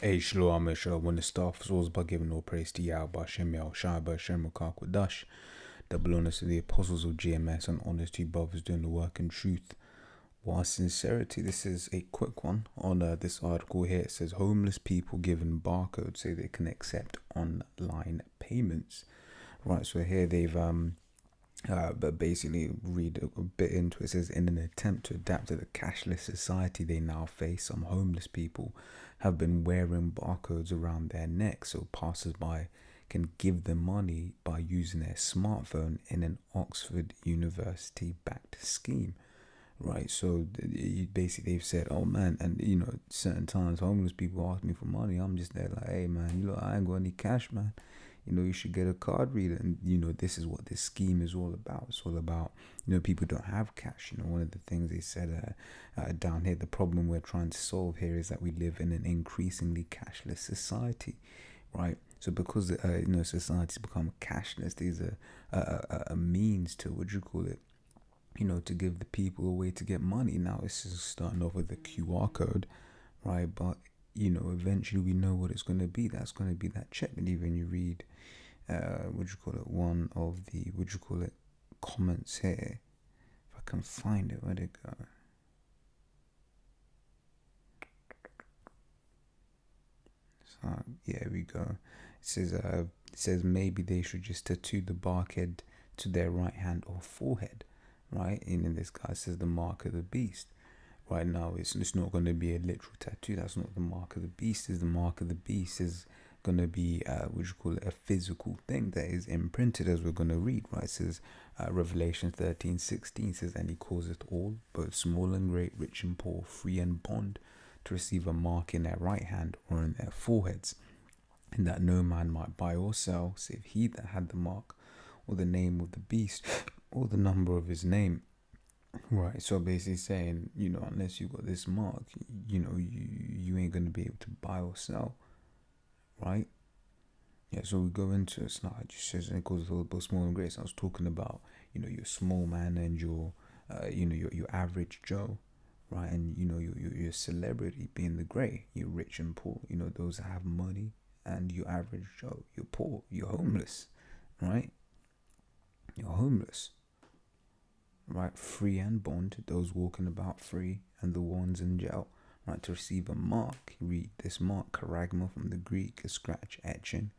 Hey, Shalom, Shalom. When the staff was by giving all praise to Yahweh, Shem Yahweh, Shai, Shem Dash, double honors to the apostles of GMS, and honors to you brothers doing the work in truth. While sincerity, this is a quick one on this article here. It says homeless people given barcodes so they can accept online payments. Right, so here they've but basically read a bit into it. It says in an attempt to adapt to the cashless society they now face, some homeless people have been wearing barcodes around their necks so passers-by can give them money by using their smartphone in an Oxford University-backed scheme. Right, so basically they've said, oh man, and certain times homeless people ask me for money. I'm just there like, hey man, I ain't got any cash, man. You should get a card reader. And this is what this scheme is all about. It's all about, people don't have cash. One of the things they said down here, the problem we're trying to solve here is that we live in an increasingly cashless society, right? So because society's become cashless, there's a means to, to give the people a way to get money. Now this is starting off with a QR code, right? But eventually we know what it's going to be. That's going to be that check. And even you read one of the comments here, if I can find it, where'd it go? So yeah, we go. It says maybe they should just tattoo the barcode to their right hand or forehead, right? And in this guy says the mark of the beast. Right now, it's not going to be a literal tattoo. That's not the mark of the beast. The mark of the beast is going to be a physical thing that is imprinted, as we're going to read. Right? It says Revelation 13:16 says, and he causeth all, both small and great, rich and poor, free and bond, to receive a mark in their right hand or in their foreheads, and that no man might buy or sell, save he that had the mark, or the name of the beast, or the number of his name. Right, so basically saying, unless you got this mark, you ain't gonna be able to buy or sell, right? Yeah, so we go into it now. It just says it goes both small and great. So I was talking about, your small man and your, your average Joe, right? And your celebrity being the great, you're rich and poor. Those that have money, and your average Joe, you're poor, you're homeless, right? You're homeless. Right, free and bond, those walking about free, and the ones in jail, right, to receive a mark. Read this mark, charagma, from the Greek, a scratch, etching,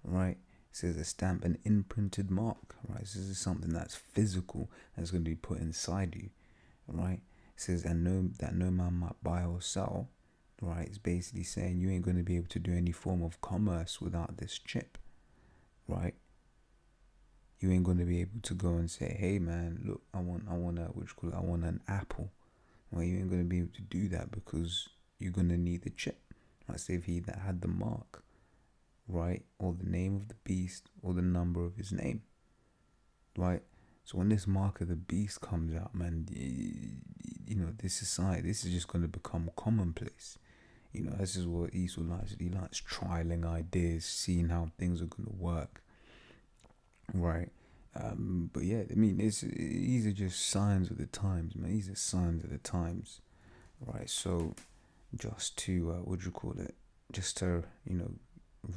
right? It says a stamp, an imprinted mark, right? This is something that's physical, that's going to be put inside you, right? It says, and that no man might buy or sell, right? It's basically saying you ain't going to be able to do any form of commerce without this chip, right? You ain't gonna be able to go and say, "Hey man, look, I want an apple." Well, you ain't gonna be able to do that because you're gonna need the chip. Right? Say if he that had the mark, right, or the name of the beast, or the number of his name, right. So when this mark of the beast comes out, man, this society, this is just gonna become commonplace. This is what Esau likes. He likes trialing ideas, seeing how things are gonna work. Right. But yeah, I mean, these are just signs of the times, man. These are signs of the times, right? So, just to just to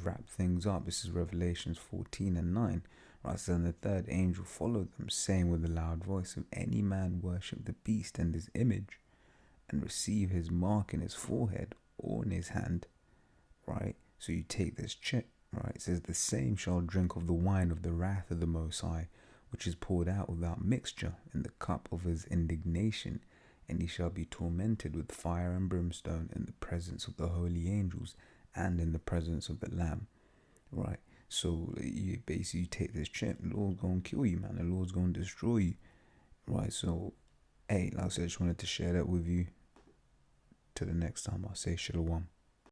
wrap things up. This is Revelations 14:9, right? So then the third angel followed them, saying with a loud voice, "If any man worship the beast and his image, and receive his mark in his forehead or in his hand," right? So you take this chip. Right, it says the same shall drink of the wine of the wrath of the Most High, which is poured out without mixture in the cup of his indignation, and he shall be tormented with fire and brimstone in the presence of the holy angels and in the presence of the Lamb. Right, so you basically take this chip, the Lord's gonna kill you, man. The Lord's gonna destroy you. Right, so hey, like I said, I just wanted to share that with you. Till the next time, I'll say shalom.